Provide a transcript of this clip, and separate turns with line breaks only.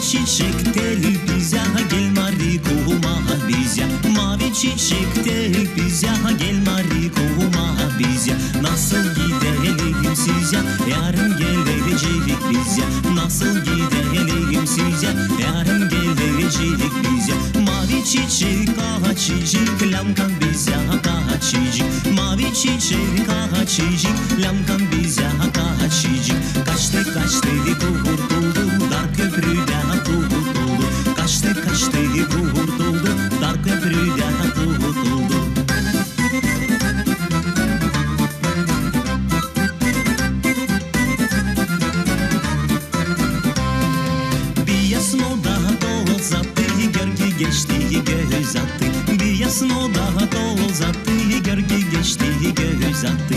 çiçekte bize gel mari kovma bize. Mavi çiçekte bize gel mari kovma bize. Nasıl gidelim sizce yarın gelecek bize. Nasıl gidelim sizce yarın gelecek bize. Mavi çiçek açacak lamkan bize açacak. Mavi çiçek açacak lamkan bize açacak. Kaçtı kaçtı kurtuldu dar köprüde kurtuldu. Kaçtı kaçtı kurtuldu dar köprüde kurtuldu. Bir yasın o daha toz attı gölge geçti göz attı. Bir yasın o daha toz attı gölge geçti göz attı.